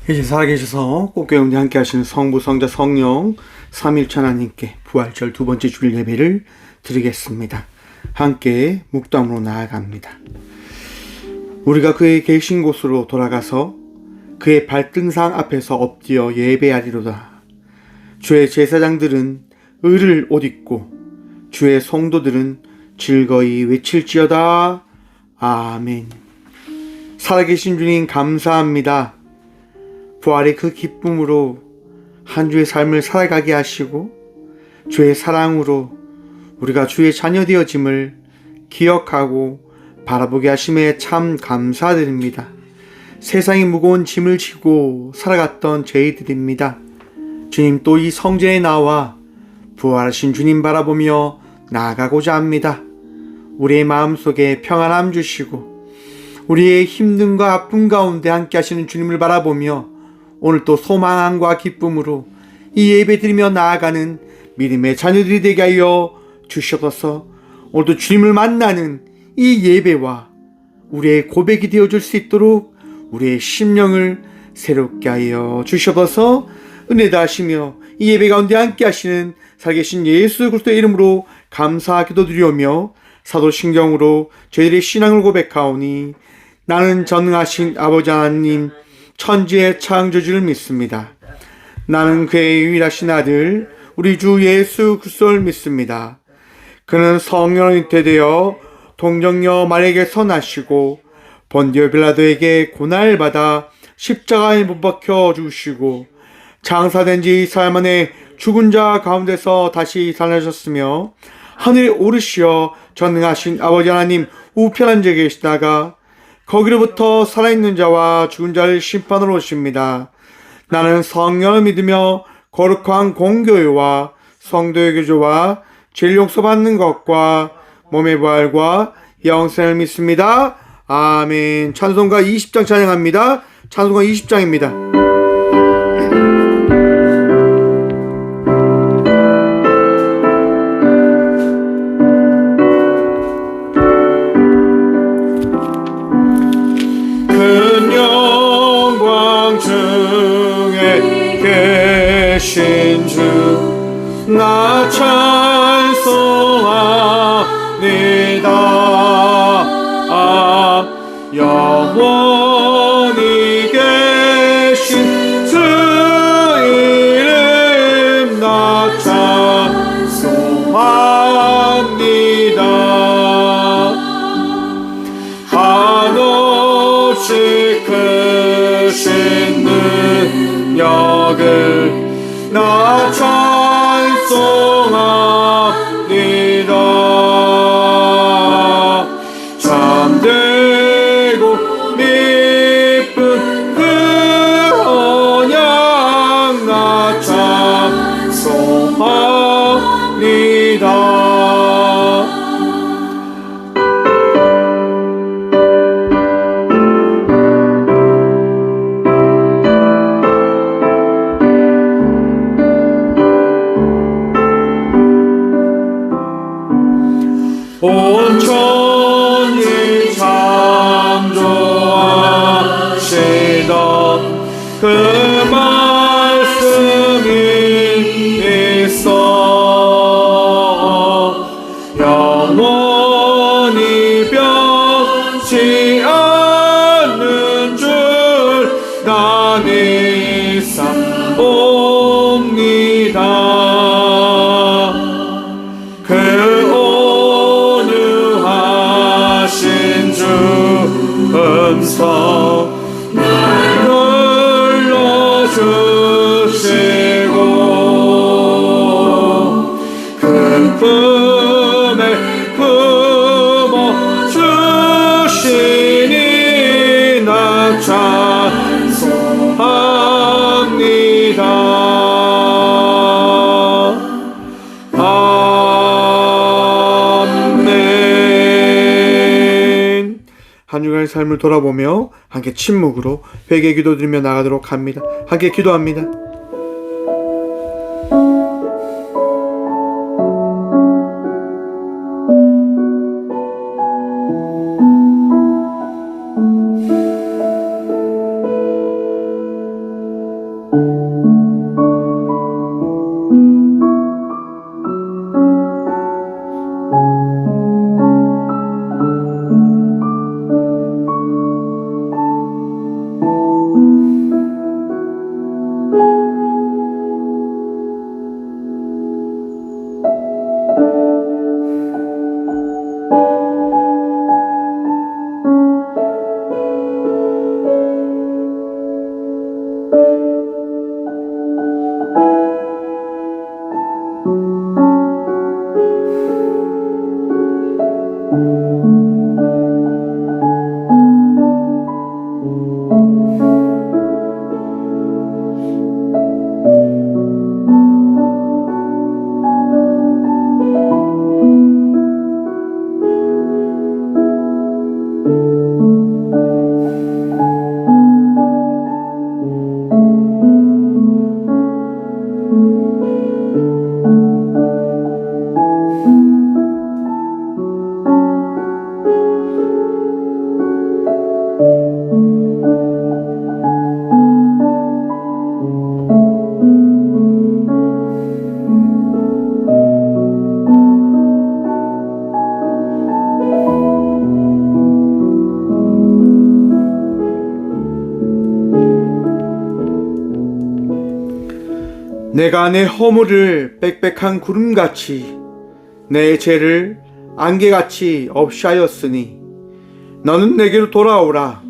이제 살아계셔서 꽃교영대 함께 하시는 성부, 성자, 성령 삼일천 하나님께 부활절 두 번째 주일 예배를 드리겠습니다. 함께 묵담으로 나아갑니다. 우리가 그의 계신 곳으로 돌아가서 그의 발등상 앞에서 엎드려 예배하리로다. 주의 제사장들은 을을 옷 입고 주의 성도들은 즐거이 외칠지어다. 아멘. 살아계신 주님 감사합니다. 부활의 그 기쁨으로 한 주의 삶을 살아가게 하시고 주의 사랑으로 우리가 주의 자녀 되어짐을 기억하고 바라보게 하심에 참 감사드립니다. 세상이 무거운 짐을 지고 살아갔던 저희들입니다. 주님, 또 이 성전에 나와 부활하신 주님 바라보며 나아가고자 합니다. 우리의 마음속에 평안함 주시고 우리의 힘듦과 아픔 가운데 함께 하시는 주님을 바라보며 오늘 또 소망과 기쁨으로 이 예배 드리며 나아가는 믿음의 자녀들이 되게 하여 주시옵소서. 오늘도 주님을 만나는 이 예배와 우리의 고백이 되어줄 수 있도록 우리의 심령을 새롭게 하여 주시옵소서. 은혜 다하시며 이 예배 가운데 함께 하시는 살아계신 예수 그리스도의 이름으로 감사 기도드리오며 사도신경으로 저희들의 신앙을 고백하오니 나는 전능하신 아버지 하나님 천지의 창조주를 믿습니다. 나는 그의 유일하신 아들 우리 주 예수 그리스도를 믿습니다. 그는 성령으로 잉태되어 동정녀 마리아에게서 나시고 본디오 빌라도에게 고난을 받아 십자가에 못 박혀 죽으시고 장사된 지 4일 만에 죽은 자 가운데서 다시 살아나셨으며 하늘에 오르시어 전능하신 아버지 하나님 우편한 데 계시다가 거기로부터 살아있는 자와 죽은 자를 심판하러 오십니다. 나는 성령을 믿으며 거룩한 공교회와 성도의 교조와 죄를 용서받는 것과 몸의 부활과 영생을 믿습니다. 아멘. 찬송가 20장 찬양합니다. 찬송가 20장입니다. 계신 주 나 찬송합니다. 영원히 계신 주 이름 나 찬송합니다. 한없이 크신 능력을 나 찬송합니다. 참되고 미쁜 그 언약 나 찬송합니다. 온 천지 창조하시던 그 말씀이 있어 영원히 변치 않는 줄 난 이상 봅니다. 음성 눌러주시고 그 품에 품어주시니 나 찬송합니다. 한 주간의 삶을 돌아보며 함께 침묵으로 회개 기도드리며 나가도록 합니다. 함께 기도합니다. 내가 내 허물을 빽빽한 구름같이 내 죄를 안개같이 없이 하였으니 너는 내게로 돌아오라.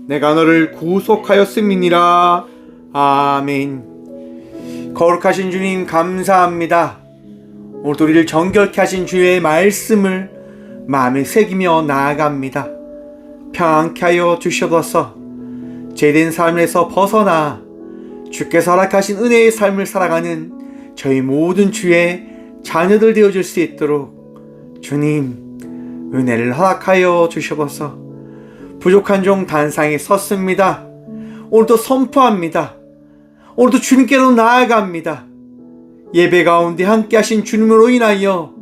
내가 너를 구속하였음이니라. 아멘. 거룩하신 주님 감사합니다. 오늘도 우리를 정결케 하신 주의 말씀을 마음에 새기며 나아갑니다. 평안케 하여 주시옵소서. 죄된 삶에서 벗어나 주께서 허락하신 은혜의 삶을 살아가는 저희 모든 주의 자녀들 되어줄 수 있도록 주님 은혜를 허락하여 주시옵소서. 부족한 종 단상에 섰습니다. 오늘도 선포합니다. 오늘도 주님께로 나아갑니다. 예배 가운데 함께 하신 주님으로 인하여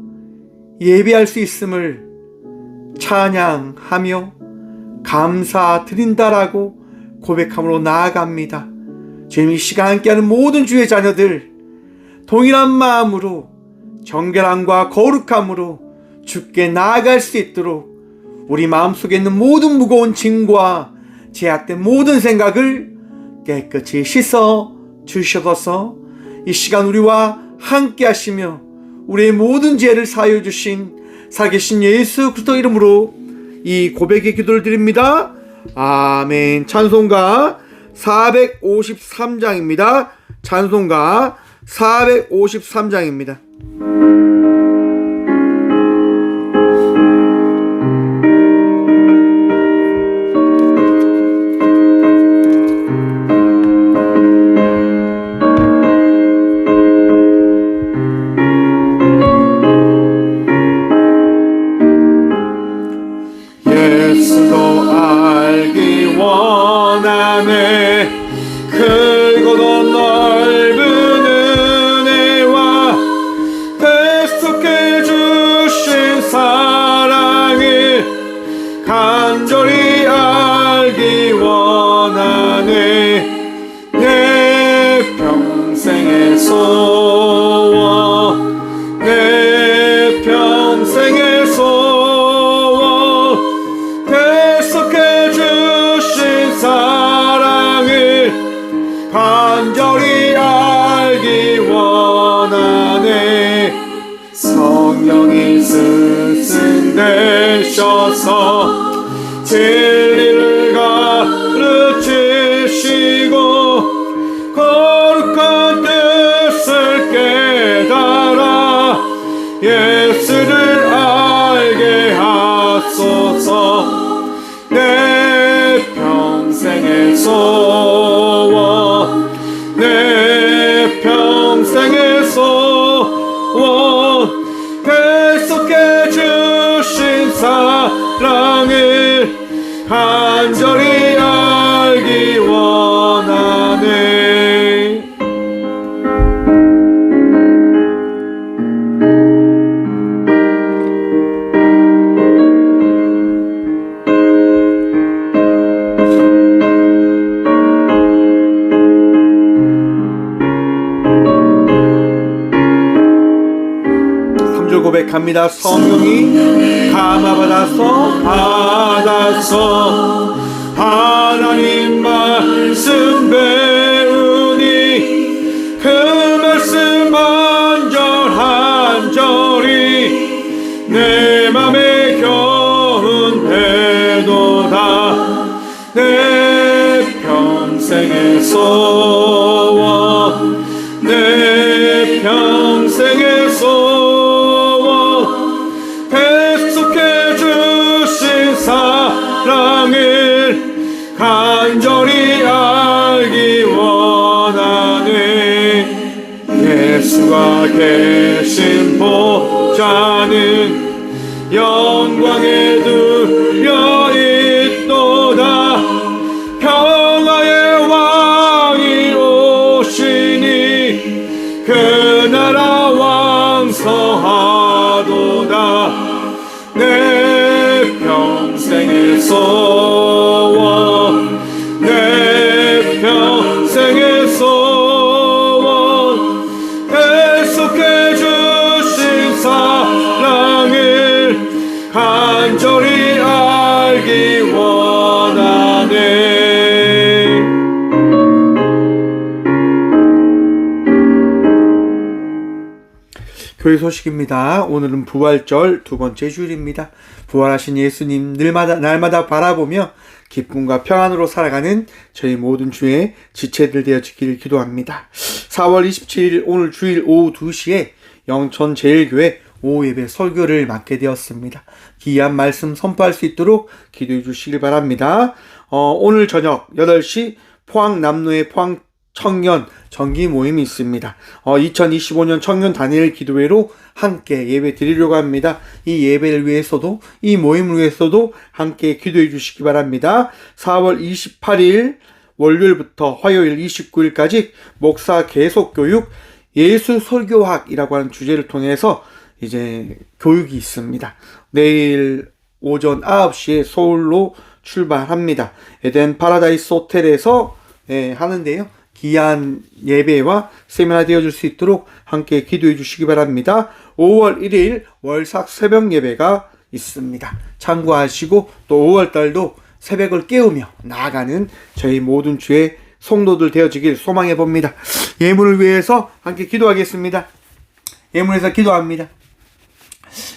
예배할 수 있음을 찬양하며 감사드린다라고 고백함으로 나아갑니다. 주님, 이 시간 함께하는 모든 주의 자녀들 동일한 마음으로 정결함과 거룩함으로 주께 나아갈 수 있도록 우리 마음속에 있는 모든 무거운 짐과 제약된 모든 생각을 깨끗이 씻어 주셔서 이 시간 우리와 함께 하시며 우리의 모든 죄를 사하여 주신 살아계신 예수 그리스도 이름으로 이 고백의 기도를 드립니다. 아멘. 찬송가 453장입니다. 찬송가 453장입니다. 예수도 알기 원하네. 크고도 넓은 은혜와 계속해 주신 사랑을 간절히 알기 원하네. 내 평생의 소원, 내 평생의 소원, 계속해 주신 사랑을 간절히 알기 원하네. 성령이 스승되셔서 진리를 가르치시고 거룩한 뜻을 깨달아 예수를 알게 하소서. 내 평생의 소원, 내 평생의 소원, 계속해 주신 사랑을 간절히 알기 원하네. 고백합니다. 성령이 감화받아서 하나님 말씀 배우니 그 말씀 한절한절이 내 맘에 겨운되도다. 내 평생의 소원, 내 평생의 소원, 계속해 주신 사랑을 간절히 알기 원하네. 예수가 계신 보좌는 영광에 둘려 있도다. 평화의 왕이 오시니 그 나라 왕성하도다. 내 평생의 소원, 내 평생의 소원, 계속해 주신 사랑을 교회 소식입니다. 오늘은 부활절 두 번째 주일입니다. 부활하신 예수님 날마다 바라보며 기쁨과 평안으로 살아가는 저희 모든 주의 지체들 되어지기를 기도합니다. 4월 27일 오늘 주일 오후 2시에 영천제일교회 오후 예배 설교를 맡게 되었습니다. 귀한 말씀 선포할 수 있도록 기도해 주시길 바랍니다. 오늘 저녁 8시 포항 남로의 포항 청년 정기 모임이 있습니다. 2025년 청년 단일 기도회로 함께 예배 드리려고 합니다. 이 예배를 위해서도, 이 모임을 위해서도 함께 기도해 주시기 바랍니다. 4월 28일 월요일부터 화요일 29일까지 목사 계속교육 예수 설교학이라고 하는 주제를 통해서 이제 교육이 있습니다. 내일 오전 9시에 서울로 출발합니다. 에덴 파라다이스 호텔에서 하는데요. 귀한 예배와 세미나 되어줄 수 있도록 함께 기도해 주시기 바랍니다. 5월 1일 월삭 새벽 예배가 있습니다. 참고하시고 또 5월달도 새벽을 깨우며 나아가는 저희 모든 주의 성도들 되어지길 소망해 봅니다. 예물을 위해서 함께 기도하겠습니다. 예물에서 기도합니다.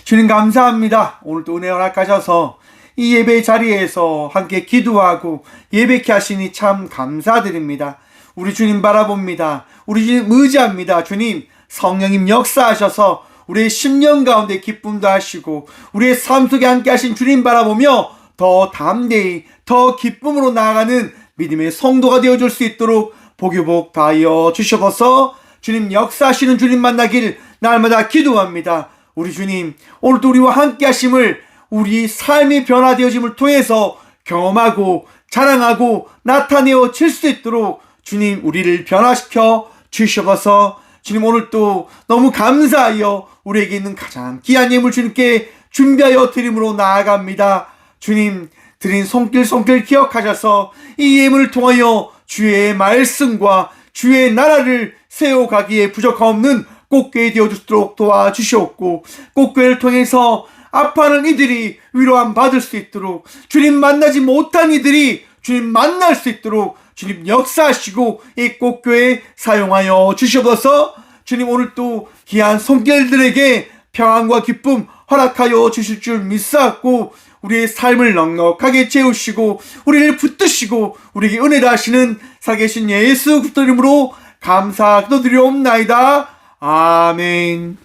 주님 감사합니다. 오늘도 은혜 허락하셔서 이 예배 자리에서 함께 기도하고 예배케 하시니 참 감사드립니다. 우리 주님 바라봅니다. 우리 주님 의지합니다. 주님 성령님 역사하셔서 우리의 심령 가운데 기쁨도 하시고 우리의 삶 속에 함께 하신 주님 바라보며 더 담대히 더 기쁨으로 나아가는 믿음의 성도가 되어줄 수 있도록 복유복 다하여 주셔서 주님 역사하시는 주님 만나길 날마다 기도합니다. 우리 주님 오늘도 우리와 함께 하심을 우리 삶이 변화되어짐을 통해서 경험하고 자랑하고 나타내어 질 수 있도록 주님 우리를 변화시켜 주셔서 주님 오늘도 너무 감사하여 우리에게 있는 가장 귀한 예물 주님께 준비하여 드림으로 나아갑니다. 주님 드린 손길 기억하셔서 이 예물을 통하여 주의 말씀과 주의 나라를 세워가기에 부족함없는 꽃교회 되어주도록 도와주시옵고 꽃교회를 통해서 아파하는 이들이 위로함 받을 수 있도록 주님 만나지 못한 이들이 주님 만날 수 있도록 주님 역사하시고 이 꽃교회 사용하여 주시옵소서. 주님 오늘 또 귀한 손길들에게 평안과 기쁨 허락하여 주실 줄 믿사옵고 우리의 삶을 넉넉하게 채우시고 우리를 붙드시고 우리에게 은혜 다하시는 살아계신 예수 그리스도 이름으로 감사 기도드리옵나이다. 아멘.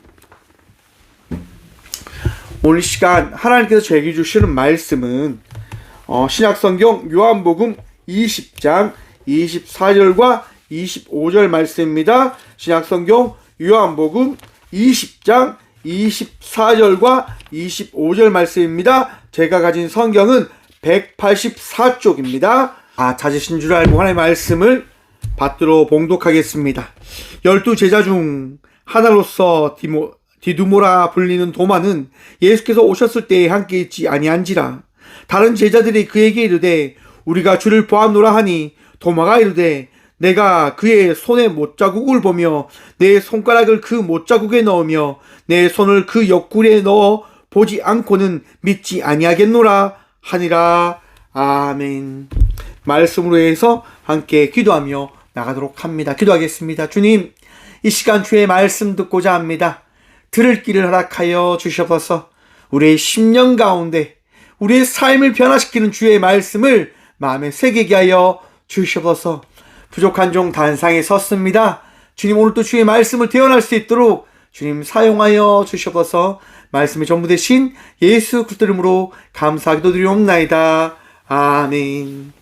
오늘 시간 하나님께서 저에게 주시는 말씀은 신약성경 요한복음 20장 24절과 25절 말씀입니다. 신약성경 요한복음 20장 24절과 25절 말씀입니다. 제가 가진 성경은 184쪽입니다. 찾으신 줄 알고 하나님의 말씀을 받들어 봉독하겠습니다. 12 제자 중 하나로서 디두모라 불리는 도마는 예수께서 오셨을 때에 함께 있지 아니한지라. 다른 제자들이 그에게 이르되 우리가 주를 보았노라 하니 도마가 이르되 내가 그의 손에 못자국을 보며 내 손가락을 그 못자국에 넣으며 내 손을 그 옆구리에 넣어 보지 않고는 믿지 아니하겠노라 하니라. 아멘. 말씀으로 해서 함께 기도하며 나가도록 합니다. 기도하겠습니다. 주님 이 시간 주의 말씀 듣고자 합니다. 들을 길을 허락하여 주셔서 우리의 심령 가운데 우리의 삶을 변화시키는 주의 말씀을 마음에 새기게 하여 주셔서 부족한 종 단상에 섰습니다. 주님 오늘도 주의 말씀을 대언할 수 있도록 주님 사용하여 주셔서 말씀이 전부 되신 예수 그리스도 이름으로 감사 기도드리옵나이다. 아멘.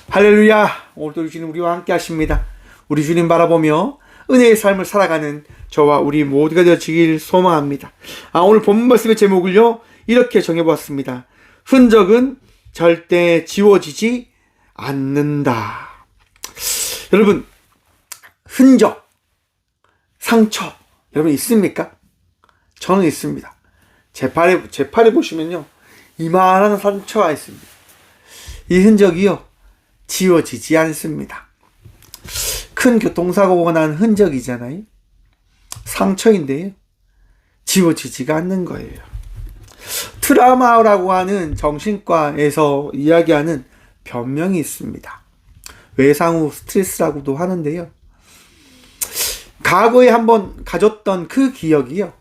할렐루야. 오늘도 주님 우리와 함께 하십니다. 우리 주님 바라보며 은혜의 삶을 살아가는 저와 우리 모두가 되어지길 소망합니다. 오늘 본문 말씀의 제목을요 이렇게 정해보았습니다. 흔적은 절대 지워지지 않는다. 여러분 흔적, 상처 여러분 있습니까? 저는 있습니다. 제 팔에 보시면요 이만한 상처가 있습니다. 이 흔적이요 지워지지 않습니다. 큰 교통사고가 난 흔적이잖아요. 상처인데요 지워지지가 않는 거예요. 트라우마라고 하는 정신과에서 이야기하는 변명이 있습니다. 외상 후 스트레스라고도 하는데요. 과거에 한번 가졌던 그 기억이요,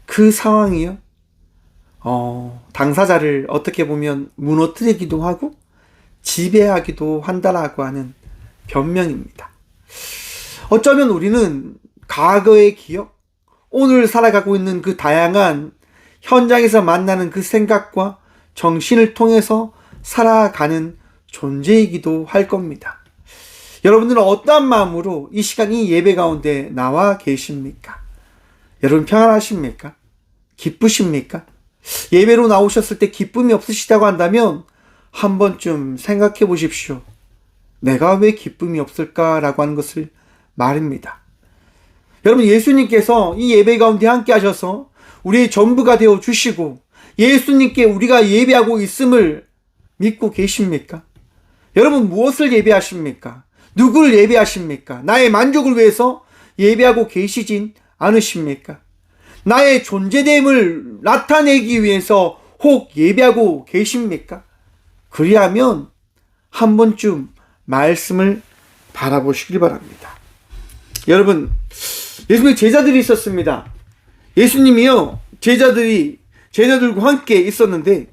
그 상황이요, 당사자를 어떻게 보면 무너뜨리기도 하고 지배하기도 한다라고 하는 변명입니다. 어쩌면 우리는 과거의 기억, 오늘 살아가고 있는 그 다양한 현장에서 만나는 그 생각과 정신을 통해서 살아가는 존재이기도 할 겁니다. 여러분들은 어떠한 마음으로 이 시간 이 예배 가운데 나와 계십니까? 여러분 평안하십니까? 기쁘십니까? 예배로 나오셨을 때 기쁨이 없으시다고 한다면 한 번쯤 생각해 보십시오. 내가 왜 기쁨이 없을까라고 하는 것을 말입니다. 여러분, 예수님께서 이 예배 가운데 함께 하셔서 우리의 전부가 되어 주시고 예수님께 우리가 예배하고 있음을 믿고 계십니까? 여러분, 무엇을 예배하십니까? 누구를 예배하십니까? 나의 만족을 위해서 예배하고 계시진 않으십니까? 나의 존재됨을 나타내기 위해서 혹 예배하고 계십니까? 그리하면 한 번쯤 말씀을 바라보시길 바랍니다. 여러분, 예수님의 제자들이 있었습니다. 예수님이요, 제자들과 함께 있었는데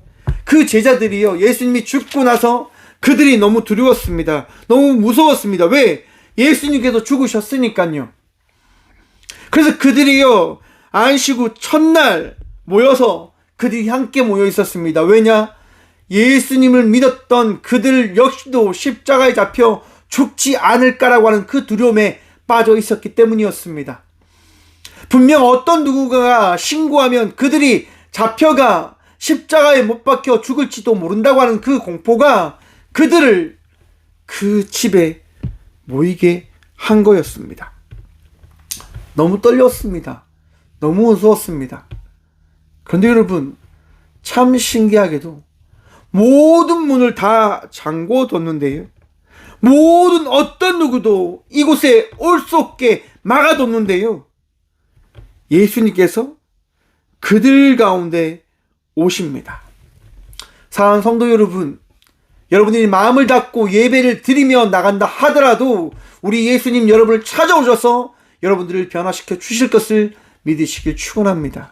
그 제자들이요, 예수님이 죽고 나서 그들이 너무 두려웠습니다. 너무 무서웠습니다. 왜? 예수님께서 죽으셨으니까요. 그래서 그들이요, 안식 후 첫날 모여서 그들이 함께 모여 있었습니다. 왜냐? 예수님을 믿었던 그들 역시도 십자가에 잡혀 죽지 않을까라고 하는 그 두려움에 빠져 있었기 때문이었습니다. 분명 어떤 누구가 신고하면 그들이 잡혀가 십자가에 못 박혀 죽을지도 모른다고 하는 그 공포가 그들을 그 집에 모이게 한 거였습니다. 너무 떨렸습니다. 너무 무서웠습니다. 그런데 여러분, 참 신기하게도 모든 문을 다 잠궈뒀는데요, 모든 어떤 누구도 이곳에 올 수 없게 막아뒀는데요, 예수님께서 그들 가운데 오십니다. 사랑하는 성도 여러분, 여러분이 마음을 닫고 예배를 드리며 나간다 하더라도 우리 예수님 여러분을 찾아오셔서 여러분들을 변화시켜 주실 것을 믿으시길 축원합니다.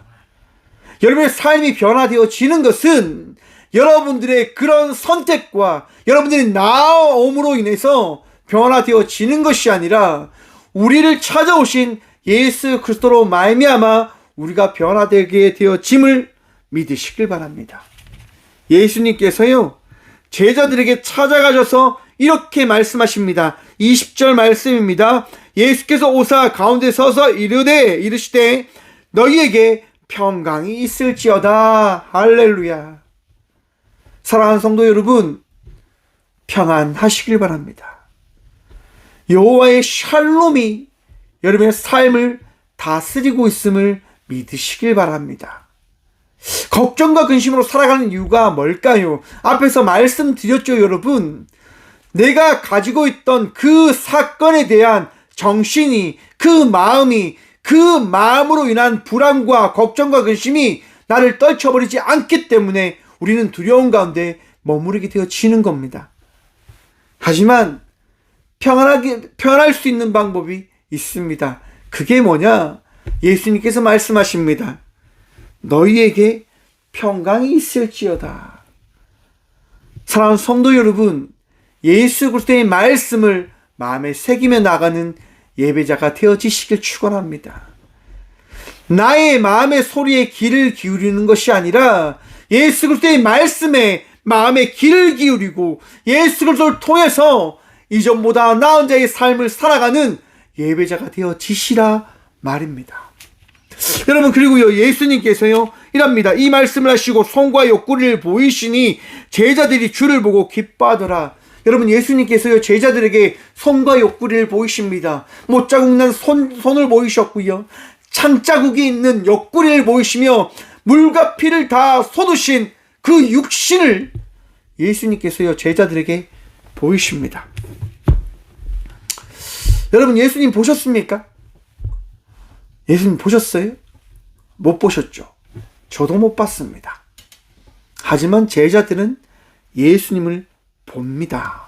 여러분의 삶이 변화되어지는 것은 여러분들의 그런 선택과 여러분들의 나옴으로 인해서 변화되어지는 것이 아니라 우리를 찾아오신 예수 그리스도로 말미암아 우리가 변화되게 되어짐을 믿으시길 바랍니다. 예수님께서요, 제자들에게 찾아가셔서 이렇게 말씀하십니다. 20절 말씀입니다. 예수께서 오사 가운데 서서 이르시되 너희에게 평강이 있을지어다. 할렐루야. 사랑하는 성도 여러분, 평안하시길 바랍니다. 여호와의 샬롬이 여러분의 삶을 다스리고 있음을 믿으시길 바랍니다. 걱정과 근심으로 살아가는 이유가 뭘까요? 앞에서 말씀드렸죠, 여러분. 내가 가지고 있던 그 사건에 대한 정신이, 그 마음으로 인한 불안과 걱정과 근심이 나를 떨쳐버리지 않기 때문에 우리는 두려움 가운데 머무르게 되어지는 겁니다. 하지만 편할 수 있는 방법이 있습니다. 그게 뭐냐? 예수님께서 말씀하십니다. 너희에게 평강이 있을지어다. 사랑하는 성도 여러분, 예수 그리스도의 말씀을 마음에 새기며 나가는 예배자가 되어지시길 축원합니다. 나의 마음의 소리에 귀를 기울이는 것이 아니라 예수 그리스도의 말씀에 마음의 귀를 기울이고 예수 그리스도를 통해서 이전보다 나은 자의 삶을 살아가는 예배자가 되어지시라 말입니다. 여러분, 그리고요, 예수님께서요 이랍니다. 이 말씀을 하시고 손과 옆구리를 보이시니 제자들이 주를 보고 기뻐하더라. 여러분, 예수님께서요 제자들에게 손과 옆구리를 보이십니다. 못자국 난 손을 보이셨고요, 창자국이 있는 옆구리를 보이시며 물과 피를 다 쏟으신 그 육신을 예수님께서요 제자들에게 보이십니다. 여러분, 예수님 보셨습니까? 예수님 보셨어요? 못 보셨죠? 저도 못 봤습니다. 하지만 제자들은 예수님을 봅니다.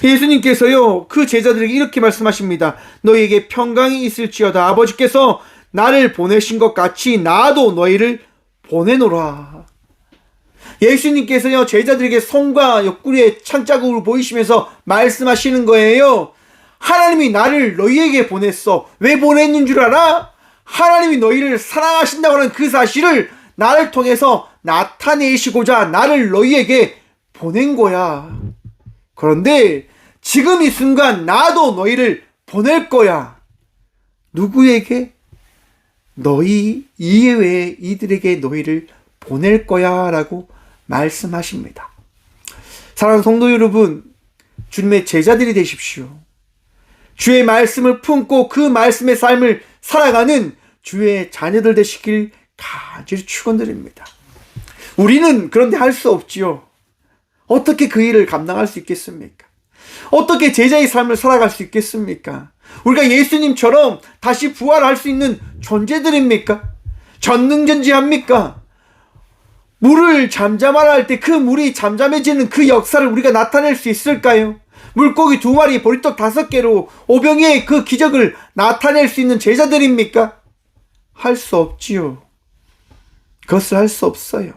예수님께서요, 그 제자들에게 이렇게 말씀하십니다. 너희에게 평강이 있을지어다. 아버지께서 나를 보내신 것 같이 나도 너희를 보내노라. 예수님께서요, 제자들에게 손과 옆구리에 창자국을 보이시면서 말씀하시는 거예요. 하나님이 나를 너희에게 보냈어. 왜 보냈는 줄 알아? 하나님이 너희를 사랑하신다고 하는 그 사실을 나를 통해서 나타내시고자 나를 너희에게 보낸 거야. 그런데 지금 이 순간 나도 너희를 보낼 거야. 누구에게? 너희 이외에 이들에게 너희를 보낼 거야 라고 말씀하십니다. 사랑하는 성도 여러분, 주님의 제자들이 되십시오. 주의 말씀을 품고 그 말씀의 삶을 살아가는 주의 자녀들 되시길 간절히 축원드립니다. 우리는 그런데 할 수 없지요. 어떻게 그 일을 감당할 수 있겠습니까? 어떻게 제자의 삶을 살아갈 수 있겠습니까? 우리가 예수님처럼 다시 부활할 수 있는 존재들입니까? 전능전지합니까? 물을 잠잠하라 할 때 그 물이 잠잠해지는 그 역사를 우리가 나타낼 수 있을까요? 물고기 2마리, 보리떡 5개로 오병이의 그 기적을 나타낼 수 있는 제자들입니까? 할 수 없지요. 그것을 할 수 없어요.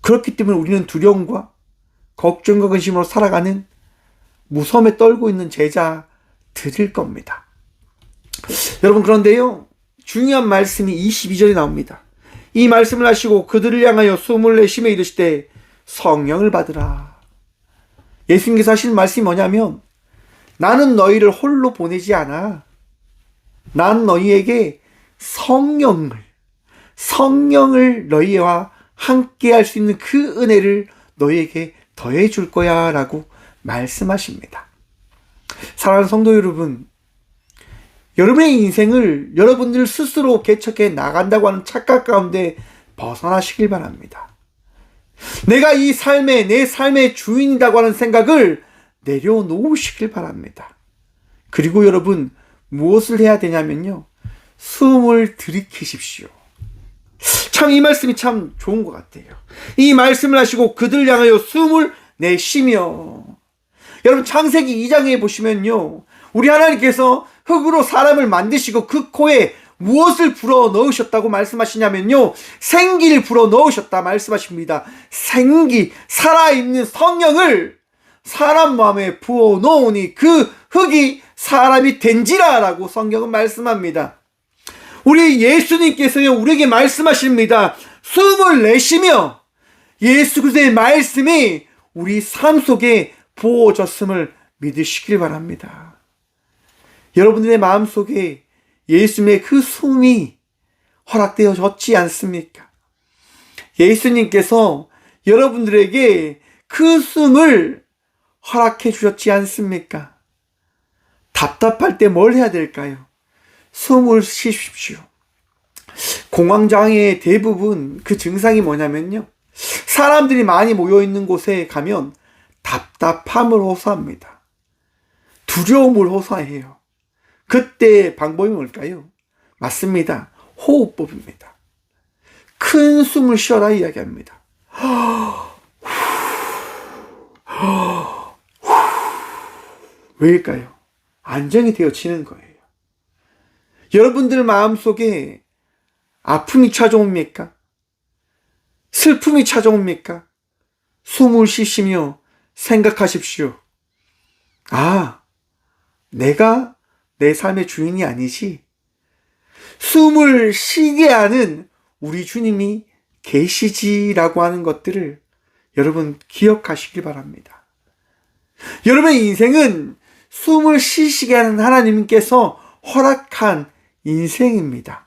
그렇기 때문에 우리는 두려움과 걱정과 근심으로 살아가는 무서움에 떨고 있는 제자들일 겁니다. 여러분, 그런데요, 중요한 말씀이 22절에 나옵니다. 이 말씀을 하시고 그들을 향하여 숨을 내쉬며 이르시되 성령을 받으라. 예수님께서 하시는 말씀이 뭐냐면, 나는 너희를 홀로 보내지 않아. 난 너희에게 성령을 너희와 함께 할 수 있는 그 은혜를 너희에게 더해 줄 거야 라고 말씀하십니다. 사랑하는 성도 여러분, 여러분의 인생을 여러분들 스스로 개척해 나간다고 하는 착각 가운데 벗어나시길 바랍니다. 내가 이 내 삶의 주인이라고 하는 생각을 내려놓으시길 바랍니다. 그리고 여러분, 무엇을 해야 되냐면요, 숨을 들이키십시오. 참 이 말씀이 참 좋은 것 같아요. 이 말씀을 하시고 그들 향하여 숨을 내쉬며. 여러분, 창세기 2장에 보시면요, 우리 하나님께서 흙으로 사람을 만드시고 그 코에 무엇을 불어 넣으셨다고 말씀하시냐면요, 생기를 불어 넣으셨다 말씀하십니다. 생기, 살아있는 성령을 사람 마음에 부어 놓으니 그 흙이 사람이 된지라 라고 성경은 말씀합니다. 우리 예수님께서요, 우리에게 말씀하십니다. 숨을 내쉬며 예수 그리스도의 말씀이 우리 삶 속에 부어졌음을 믿으시길 바랍니다. 여러분들의 마음속에 예수님의 그 숨이 허락되어졌지 않습니까? 예수님께서 여러분들에게 그 숨을 허락해 주셨지 않습니까? 답답할 때 뭘 해야 될까요? 숨을 쉬십시오. 공황장애의 대부분 그 증상이 뭐냐면요, 사람들이 많이 모여있는 곳에 가면 답답함을 호소합니다. 두려움을 호소해요. 그때 방법이 뭘까요? 맞습니다. 호흡법입니다. 큰 숨을 쉬어라 이야기합니다. 왜일까요? 안정이 되어지는 거예요. 여러분들 마음속에 아픔이 찾아옵니까? 슬픔이 찾아옵니까? 숨을 쉬시며 생각하십시오. 아, 내가 내 삶의 주인이 아니지. 숨을 쉬게 하는 우리 주님이 계시지라고 하는 것들을 여러분 기억하시기 바랍니다. 여러분의 인생은 숨을 쉬시게 하는 하나님께서 허락한 인생입니다.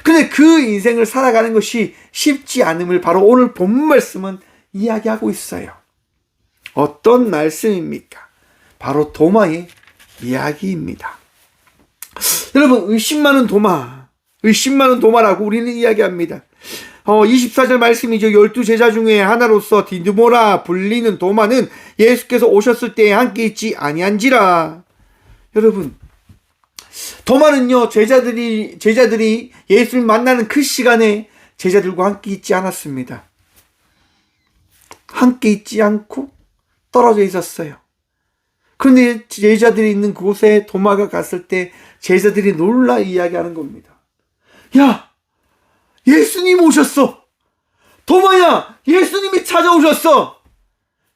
근데 그 인생을 살아가는 것이 쉽지 않음을 바로 오늘 본 말씀은 이야기하고 있어요. 어떤 말씀입니까? 바로 도마의 이야기입니다. 여러분, 의심 많은 도마라고 우리는 이야기합니다. 24절 말씀이죠. 12제자 중에 하나로서 디두모라 불리는 도마는 예수께서 오셨을 때에 함께 있지 아니한지라. 여러분, 도마는요, 제자들이 예수를 만나는 그 시간에 제자들과 함께 있지 않았습니다. 함께 있지 않고 떨어져 있었어요. 그런데 제자들이 있는 그곳에 도마가 갔을 때 제자들이 놀라 이야기하는 겁니다. 야, 예수님 오셨어. 도마야, 예수님이 찾아오셨어.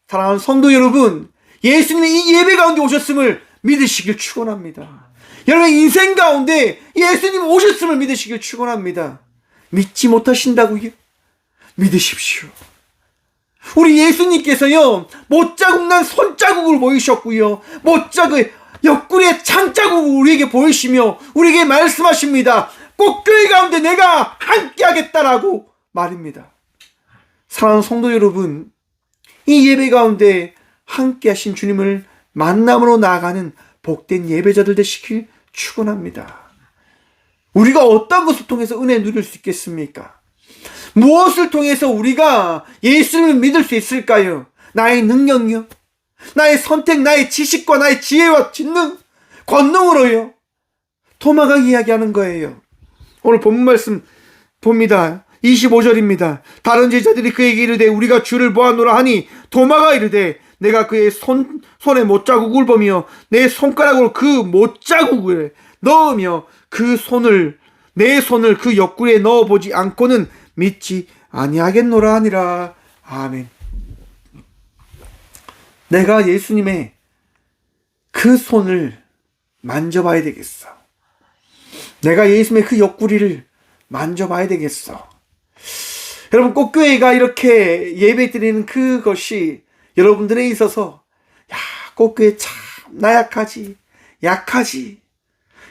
사랑하는 성도 여러분, 예수님이 이 예배 가운데 오셨음을 믿으시길 축원합니다. 여러분의 인생 가운데 예수님 오셨음을 믿으시길 축원합니다. 믿지 못하신다고요? 믿으십시오. 우리 예수님께서요, 못자국 난 손자국을 보이셨고요, 못자국 옆구리에 창자국을 우리에게 보이시며 우리에게 말씀하십니다. 꼭 교회 가운데 내가 함께 하겠다라고 말입니다. 사랑하는 성도 여러분, 이 예배 가운데 함께 하신 주님을 만남으로 나아가는 복된 예배자들 되시길 축원합니다. 우리가 어떤 것을 통해서 은혜 누릴 수 있겠습니까? 무엇을 통해서 우리가 예수님을 믿을 수 있을까요? 나의 능력이요? 나의 선택, 나의 지식과 나의 지혜와 진능, 권능으로요? 도마가 이야기하는 거예요. 오늘 본문 말씀 봅니다. 25절입니다. 다른 제자들이 그에게 이르되 우리가 주를 보았노라 하니 도마가 이르되 내가 그의 손에 못자국을 보며 내 손가락으로 그 못자국을 넣으며 내 손을 그 옆구리에 넣어보지 않고는 믿지 아니하겠노라 하니라. 아멘. 내가 예수님의 그 손을 만져봐야 되겠어. 내가 예수님의 그 옆구리를 만져봐야 되겠어. 여러분, 꽃교회가 이렇게 예배 드리는 그것이 여러분들에 있어서, 야, 꽃교회 참 나약하지, 약하지.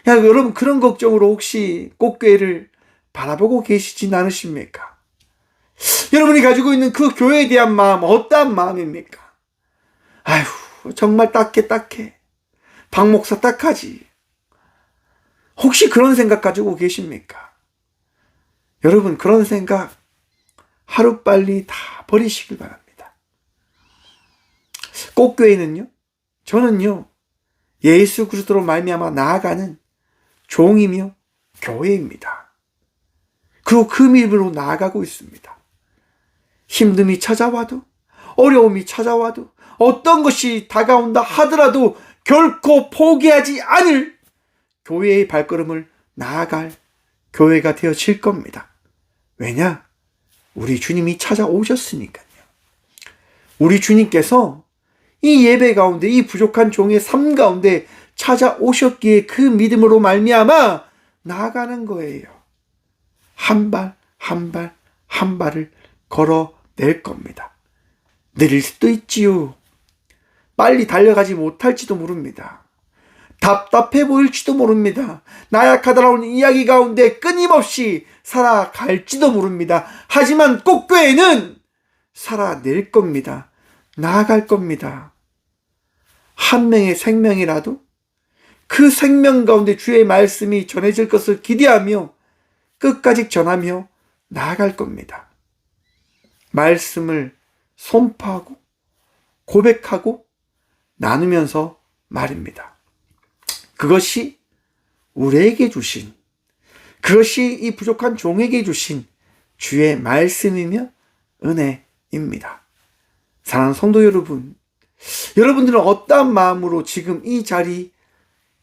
야, 여러분, 그런 걱정으로 혹시 꽃교회를 바라보고 계시진 않으십니까? 여러분이 가지고 있는 그 교회에 대한 마음, 어떠한 마음입니까? 아휴, 정말 딱해. 박 목사 딱하지. 혹시 그런 생각 가지고 계십니까? 여러분, 그런 생각 하루빨리 다 버리시길 바랍니다. 꽃교회는요, 저는요, 예수 그리스도로 말미암아 나아가는 종이며 교회입니다. 그리고 그 믿음으로 나아가고 있습니다. 힘듦이 찾아와도, 어려움이 찾아와도, 어떤 것이 다가온다 하더라도 결코 포기하지 않을 교회의 발걸음을 나아갈 교회가 되어질 겁니다. 왜냐? 우리 주님이 찾아오셨으니까요. 우리 주님께서 이 예배 가운데, 이 부족한 종의 삶 가운데 찾아오셨기에 그 믿음으로 말미암아 나아가는 거예요. 한 발을 걸어낼 겁니다. 느릴 수도 있지요. 빨리 달려가지 못할지도 모릅니다. 답답해 보일지도 모릅니다. 나약하다라는 이야기 가운데 끊임없이 살아갈지도 모릅니다. 하지만 꽃교회는 살아낼 겁니다. 나아갈 겁니다. 한 명의 생명이라도 그 생명 가운데 주의 말씀이 전해질 것을 기대하며 끝까지 전하며 나아갈 겁니다. 말씀을 선포하고 고백하고 나누면서 말입니다. 그것이 우리에게 주신, 그것이 이 부족한 종에게 주신 주의 말씀이며 은혜입니다. 사랑하는 성도 여러분, 여러분들은 어떠한 마음으로 지금 이 자리,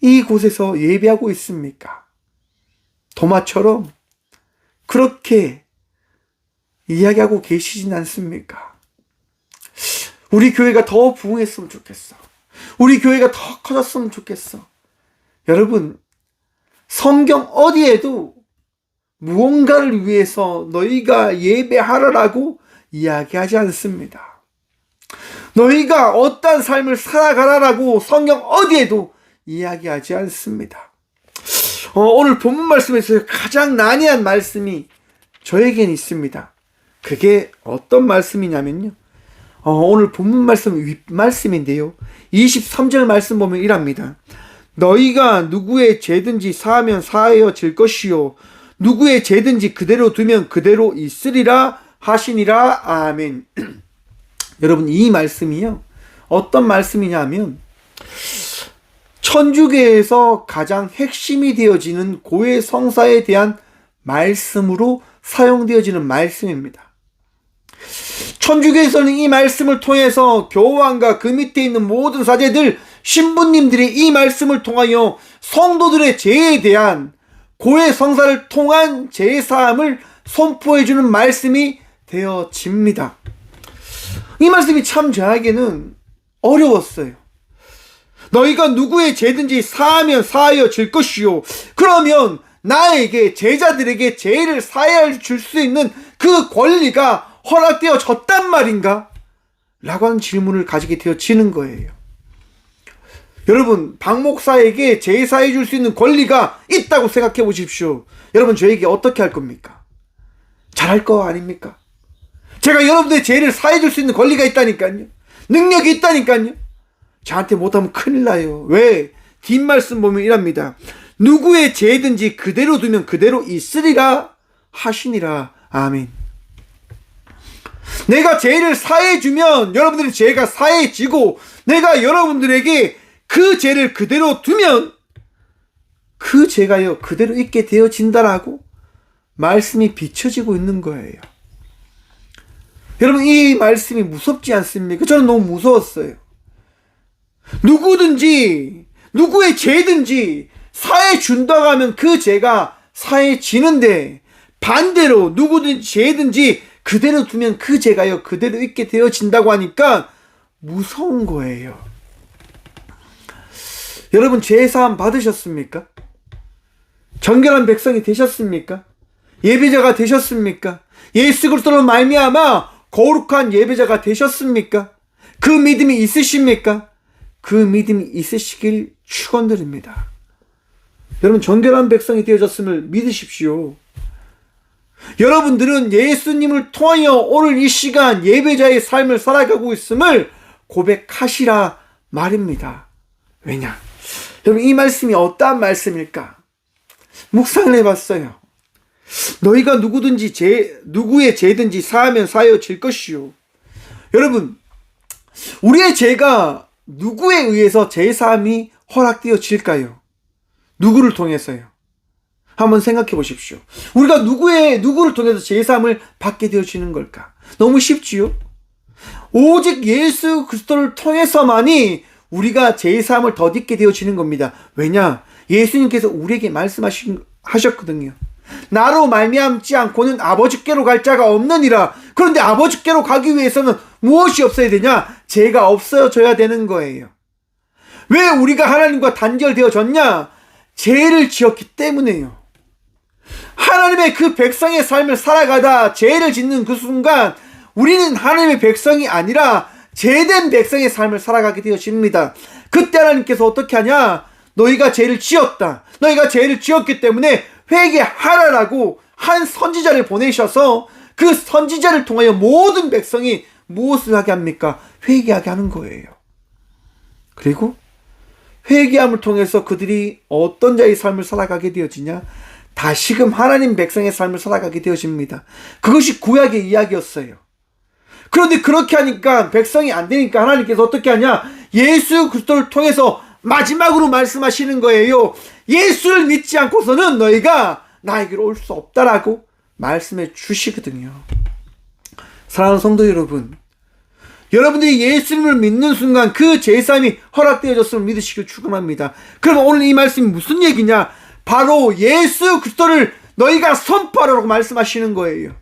이곳에서 예배하고 있습니까? 도마처럼 그렇게 이야기하고 계시진 않습니까? 우리 교회가 더 부흥했으면 좋겠어. 우리 교회가 더 커졌으면 좋겠어. 여러분, 성경 어디에도 무언가를 위해서 너희가 예배하라라고 이야기하지 않습니다. 너희가 어떤 삶을 살아가라라고 성경 어디에도 이야기하지 않습니다. 오늘 본문 말씀에서 가장 난해한 말씀이 저에겐 있습니다. 그게 어떤 말씀이냐면요, 오늘 본문 말씀 윗말씀인데요, 23절 말씀 보면 이랍니다. 너희가 누구의 죄든지 사하면 사하여질 것이요 누구의 죄든지 그대로 두면 그대로 있으리라 하시니라. 아멘. 여러분, 이 말씀이요, 어떤 말씀이냐면 천주교에서 가장 핵심이 되어지는 고해 성사에 대한 말씀으로 사용되어지는 말씀입니다. 천주교에서는 이 말씀을 통해서 교황과 그 밑에 있는 모든 사제들, 신부님들이 이 말씀을 통하여 성도들의 죄에 대한 고해 성사를 통한 죄사함을 선포해주는 말씀이 되어집니다. 이 말씀이 참 저에게는 어려웠어요. 너희가 누구의 죄든지 사하면 사하여 질 것이요, 그러면 나에게, 제자들에게 죄를 사하여 줄 수 있는 그 권리가 허락되어 졌단 말인가? 라고 하는 질문을 가지게 되어지는 거예요. 여러분, 박 목사에게 죄 사해 줄 수 있는 권리가 있다고 생각해 보십시오. 여러분, 저에게 어떻게 할 겁니까? 잘할 거 아닙니까? 제가 여러분들의 죄를 사해 줄 수 있는 권리가 있다니까요. 능력이 있다니까요. 저한테 못하면 큰일 나요. 왜? 뒷말씀 보면 이랍니다. 누구의 죄든지 그대로 두면 그대로 있으리라 하시니라. 아멘. 내가 죄를 사해주면 여러분들의 죄가 사해지고, 내가 여러분들에게 그 죄를 그대로 두면 그 죄가요 그대로 있게 되어진다라고 말씀이 비춰지고 있는 거예요. 여러분, 이 말씀이 무섭지 않습니까? 저는 너무 무서웠어요. 누구든지 누구의 죄든지 사해 준다고 하면 그 죄가 사해지는데, 반대로 누구든지 죄든지 그대로 두면 그 죄가요 그대로 있게 되어진다고 하니까 무서운 거예요. 여러분, 죄사함 받으셨습니까? 정결한 백성이 되셨습니까? 예배자가 되셨습니까? 예수 그리스도로 말미암아 거룩한 예배자가 되셨습니까? 그 믿음이 있으십니까? 그 믿음이 있으시길 축원드립니다. 여러분, 정결한 백성이 되어졌음을 믿으십시오. 여러분들은 예수님을 통하여 오늘 이 시간 예배자의 삶을 살아가고 있음을 고백하시라 말입니다. 왜냐? 여러분, 이 말씀이 어떠한 말씀일까? 묵상을 해봤어요. 너희가 누구의 죄든지 사하면 사하여 질 것이요. 여러분, 우리의 죄가 누구에 의해서 죄사함이 허락되어질까요? 누구를 통해서요? 한번 생각해 보십시오. 우리가 누구를 통해서 죄사함을 받게 되어지는 걸까? 너무 쉽지요? 오직 예수 그리스도를 통해서만이 우리가 죄사함을 덧입게 되어지는 겁니다. 왜냐? 예수님께서 우리에게 말씀하셨거든요. 나로 말미암지 않고는 아버지께로 갈 자가 없느니라. 그런데 아버지께로 가기 위해서는 무엇이 없어야 되냐? 죄가 없어져야 되는 거예요. 왜 우리가 하나님과 단절되어졌냐? 죄를 지었기 때문에요. 하나님의 그 백성의 삶을 살아가다 죄를 짓는 그 순간 우리는 하나님의 백성이 아니라 죄된 백성의 삶을 살아가게 되어집니다. 그때 하나님께서 어떻게 하냐? 너희가 죄를 지었다. 너희가 죄를 지었기 때문에 회개하라라고 한 선지자를 보내셔서 그 선지자를 통하여 모든 백성이 무엇을 하게 합니까? 회개하게 하는 거예요. 그리고 회개함을 통해서 그들이 어떤 자의 삶을 살아가게 되어지냐? 다시금 하나님 백성의 삶을 살아가게 되어집니다. 그것이 구약의 이야기였어요. 그런데 그렇게 하니까 백성이 안 되니까 하나님께서 어떻게 하냐? 예수 그리스도를 통해서 마지막으로 말씀하시는 거예요. 예수를 믿지 않고서는 너희가 나에게로 올 수 없다라고 말씀해 주시거든요. 사랑하는 성도 여러분, 여러분들이 예수님을 믿는 순간 그 죄사함이 허락되어졌음을 믿으시길 축원합니다. 그럼 오늘 이 말씀이 무슨 얘기냐? 바로 예수 그리스도를 너희가 선포하라고 말씀하시는 거예요.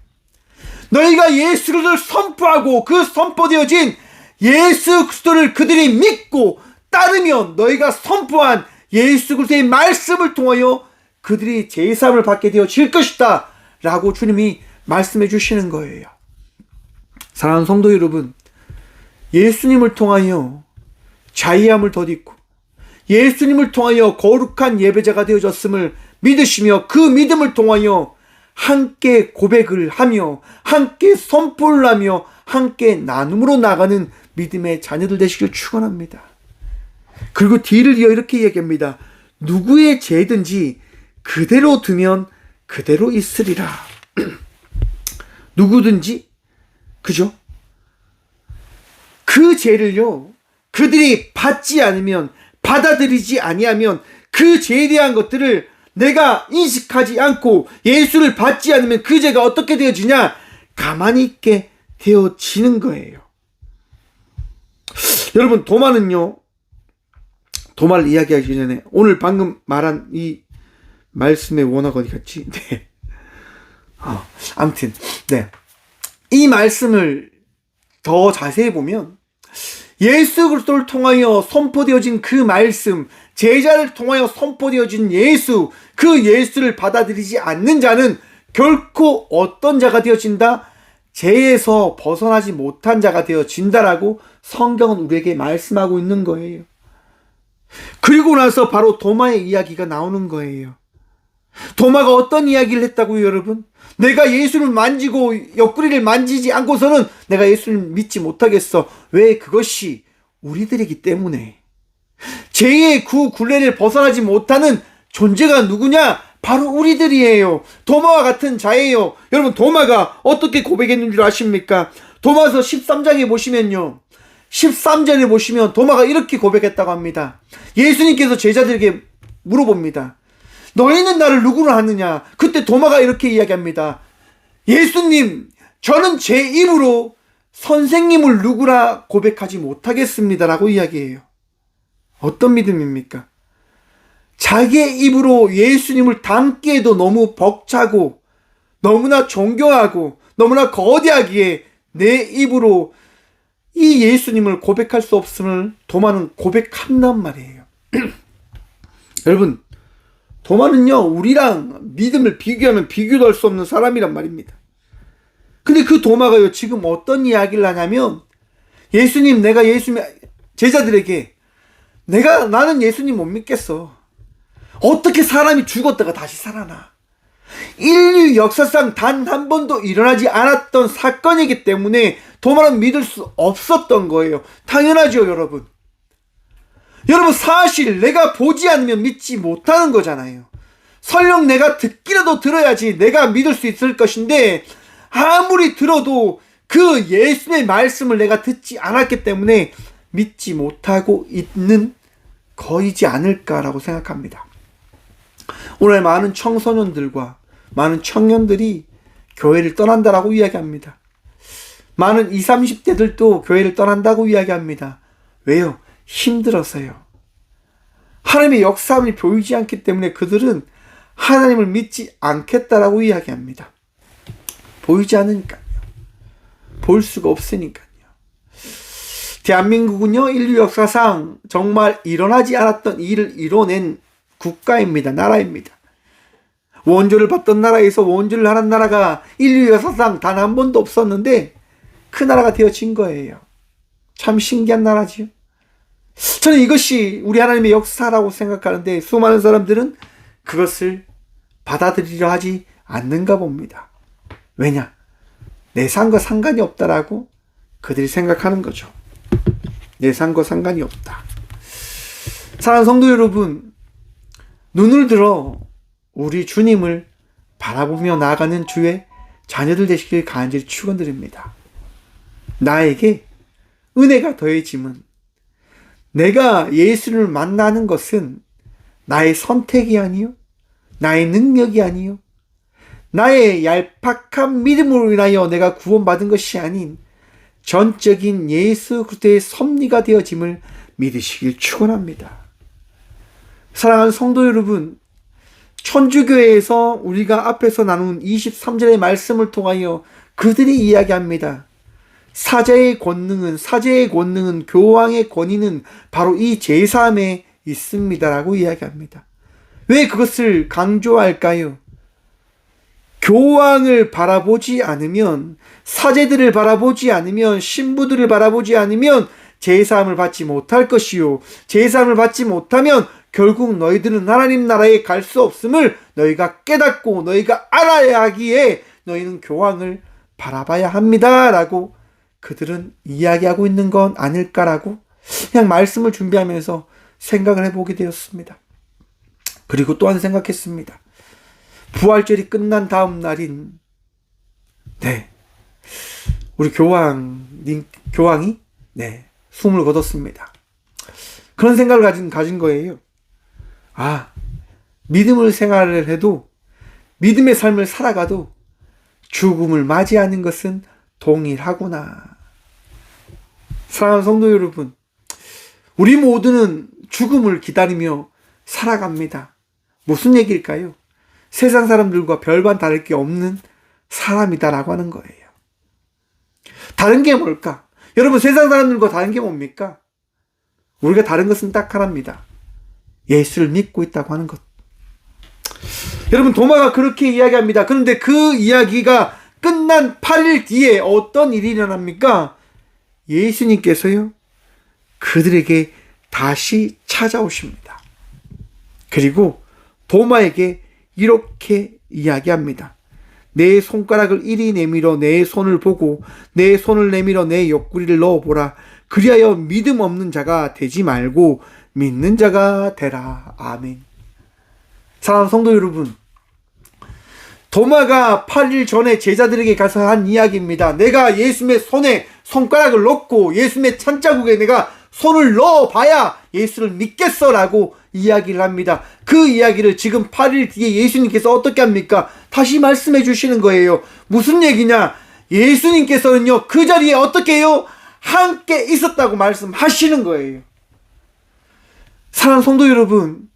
너희가 예수 그리스도를 선포하고 그 선포되어진 예수 그리스도를 그들이 믿고 따르면 너희가 선포한 예수 그리스도의 말씀을 통하여 그들이 제사함을 받게 되어질 것이다 라고 주님이 말씀해 주시는 거예요. 사랑하는 성도 여러분, 예수님을 통하여 자의함을 덧입고 예수님을 통하여 거룩한 예배자가 되어졌음을 믿으시며 그 믿음을 통하여 함께 고백을 하며 함께 선포를 하며 함께 나눔으로 나가는 믿음의 자녀들 되시길 축원합니다. 그리고 뒤를 이어 이렇게 얘기합니다. 누구의 죄든지 그대로 두면 그대로 있으리라. 누구든지, 그죠? 그 죄를요, 그들이 받지 않으면, 받아들이지 아니하면 그 죄에 대한 것들을 내가 인식하지 않고 예수를 받지 않으면 그 죄가 어떻게 되어지냐? 가만히 있게 되어지는 거예요. 여러분, 도마는요, 도마를 이야기하기 전에 오늘 방금 말한 이 말씀의 원어가 어디 갔지? 네. 아무튼, 네. 이 말씀을 더 자세히 보면 예수 그리스도를 통하여 선포되어진 그 말씀, 제자를 통하여 선포되어진 예수, 그 예수를 받아들이지 않는 자는 결코 어떤 자가 되어진다? 죄에서 벗어나지 못한 자가 되어진다라고 성경은 우리에게 말씀하고 있는 거예요. 그리고 나서 바로 도마의 이야기가 나오는 거예요. 도마가 어떤 이야기를 했다고요, 여러분? 내가 예수를 만지고 옆구리를 만지지 않고서는 내가 예수를 믿지 못하겠어. 왜? 그것이 우리들이기 때문에. 죄의 그 굴레를 벗어나지 못하는 존재가 누구냐? 바로 우리들이에요. 도마와 같은 자예요. 여러분, 도마가 어떻게 고백했는 줄 아십니까? 도마서 13장에 보시면요, 13절에 보시면 도마가 이렇게 고백했다고 합니다. 예수님께서 제자들에게 물어봅니다. 너희는 나를 누구로 하느냐? 그때 도마가 이렇게 이야기합니다. 예수님, 저는 제 입으로 선생님을 누구라 고백하지 못하겠습니다 라고 이야기해요. 어떤 믿음입니까? 자기의 입으로 예수님을 담기에도 너무 벅차고 너무나 존경하고 너무나 거대하기에 내 입으로 이 예수님을 고백할 수 없음을 도마는 고백한단 말이에요. 여러분, 도마는요, 우리랑 믿음을 비교하면 비교도 할 수 없는 사람이란 말입니다. 근데 그 도마가요, 지금 어떤 이야기를 하냐면, 예수님, 내가 예수님, 제자들에게, 나는 예수님 못 믿겠어. 어떻게 사람이 죽었다가 다시 살아나? 인류 역사상 단 한 번도 일어나지 않았던 사건이기 때문에 도마는 믿을 수 없었던 거예요. 당연하죠, 여러분. 여러분, 사실 내가 보지 않으면 믿지 못하는 거잖아요. 설령 내가 듣기라도 들어야지 내가 믿을 수 있을 것인데, 아무리 들어도 그 예수의 말씀을 내가 듣지 않았기 때문에 믿지 못하고 있는 거이지 않을까라고 생각합니다. 오늘 많은 청소년들과 많은 청년들이 교회를 떠난다라고 이야기합니다. 많은 20, 30대들도 교회를 떠난다고 이야기합니다. 왜요? 힘들어서요. 하나님의 역사함이 보이지 않기 때문에 그들은 하나님을 믿지 않겠다라고 이야기합니다. 보이지 않으니까요. 볼 수가 없으니까요. 대한민국은요, 인류 역사상 정말 일어나지 않았던 일을 이뤄낸 국가입니다. 나라입니다. 원조를 받던 나라에서 원조를 하는 나라가 인류 역사상 단 한 번도 없었는데 그 나라가 되어진 거예요. 참 신기한 나라지요. 저는 이것이 우리 하나님의 역사라고 생각하는데 수많은 사람들은 그것을 받아들이려 하지 않는가 봅니다. 왜냐? 내 삶과 상관이 없다라고 그들이 생각하는 거죠. 내 삶과 상관이 없다. 사랑하는 성도 여러분, 눈을 들어 우리 주님을 바라보며 나아가는 주의 자녀들 되시길 간절히 축원드립니다. 나에게 은혜가 더해짐은 내가 예수를 만나는 것은 나의 선택이 아니요, 나의 능력이 아니요, 나의 얄팍한 믿음으로 인하여 내가 구원받은 것이 아닌 전적인 예수 그리스도의 섭리가 되어짐을 믿으시길 축원합니다. 사랑하는 성도 여러분, 천주교회에서 우리가 앞에서 나눈 23절의 말씀을 통하여 그들이 이야기합니다. 사제의 권능은 교황의 권위는 바로 이 제사함에 있습니다라고 이야기합니다. 왜 그것을 강조할까요? 교황을 바라보지 않으면, 사제들을 바라보지 않으면, 신부들을 바라보지 않으면 제사함을 받지 못할 것이요, 제사함을 받지 못하면 결국 너희들은 하나님 나라에 갈 수 없음을 너희가 깨닫고 너희가 알아야 하기에 너희는 교황을 바라봐야 합니다 라고 그들은 이야기하고 있는 건 아닐까라고 그냥 말씀을 준비하면서 생각을 해보게 되었습니다. 그리고 또한 생각했습니다. 부활절이 끝난 다음 날인 우리 교황이 숨을 거뒀습니다. 그런 생각을 가진 거예요. 믿음을 생활을 해도, 믿음의 삶을 살아가도 죽음을 맞이하는 것은 동일하구나. 사랑하는 성도 여러분, 우리 모두는 죽음을 기다리며 살아갑니다. 무슨 얘기일까요? 세상 사람들과 별반 다를 게 없는 사람이다라고 하는 거예요. 다른 게 뭘까? 여러분, 세상 사람들과 다른 게 뭡니까? 우리가 다른 것은 딱 하나입니다. 예수를 믿고 있다고 하는 것. 여러분, 도마가 그렇게 이야기합니다. 그런데 그 이야기가 끝난 8일 뒤에 어떤 일이 일어납니까? 예수님께서요, 그들에게 다시 찾아오십니다. 그리고 도마에게 이렇게 이야기합니다. 내 손가락을 이리 내밀어 내 손을 보고 내 손을 내밀어 내 옆구리를 넣어보라. 그리하여 믿음 없는 자가 되지 말고 믿는 자가 되라. 아멘. 사랑하는 성도 여러분, 도마가 8일 전에 제자들에게 가서 한 이야기입니다. 내가 예수님의 손에 손가락을 넣고 예수님의 찬자국에 내가 손을 넣어봐야 예수를 믿겠어라고 이야기를 합니다. 그 이야기를 지금 8일 뒤에 예수님께서 어떻게 합니까? 다시 말씀해 주시는 거예요. 무슨 얘기냐? 예수님께서는요, 그 자리에 어떻게 해요? 함께 있었다고 말씀하시는 거예요. 사랑하는 성도 여러분,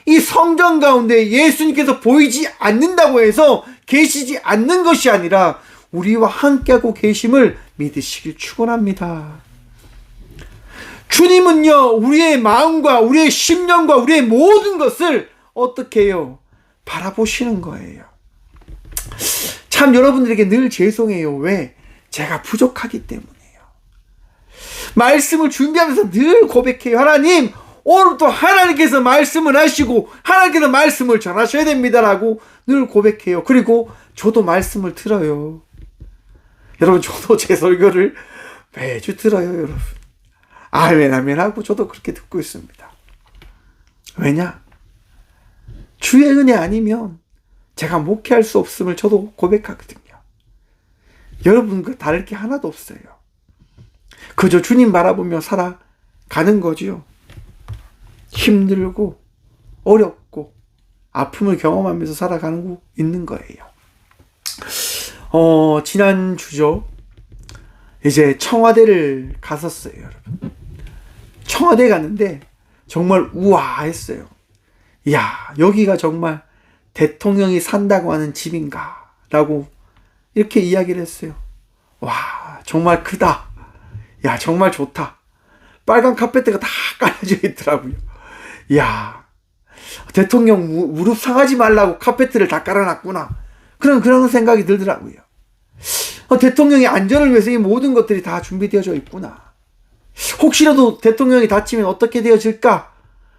이 성전 가운데 예수님께서 보이지 않는다고 해서 계시지 않는 것이 아니라 우리와 함께하고 계심을 믿으시길 축원합니다. 주님은요, 우리의 마음과 우리의 심령과 우리의 모든 것을 어떻게 해요? 바라보시는 거예요. 참 여러분들에게 늘 죄송해요. 왜? 제가 부족하기 때문이에요. 말씀을 준비하면서 늘 고백해요. 하나님, 오늘도 하나님께서 말씀을 하시고 하나님께서 말씀을 전하셔야 됩니다라고 늘 고백해요. 그리고 저도 말씀을 들어요. 여러분, 저도 제 설교를 매주 들어요. 여러분, 아멘 아멘 하고 저도 그렇게 듣고 있습니다. 왜냐? 주의 은혜 아니면 제가 목회할 수 없음을 저도 고백하거든요. 여러분과 다를 게 하나도 없어요. 그저 주님 바라보며 살아가는 거지요. 힘들고 어렵고 아픔을 경험하면서 살아가는 거 있는 거예요. 지난 주죠. 이제 청와대를 갔었어요, 여러분. 청와대 갔는데 정말 우아했어요. 이야, 여기가 정말 대통령이 산다고 하는 집인가? 라고 이렇게 이야기를 했어요. 와, 정말 크다. 야, 정말 좋다. 빨간 카페트가 다 깔려져 있더라고요. 이야, 대통령 무릎 상하지 말라고 카페트를 다 깔아놨구나. 그런 생각이 들더라고요. 대통령의 안전을 위해서 이 모든 것들이 다 준비되어져 있구나. 혹시라도 대통령이 다치면 어떻게 되어질까?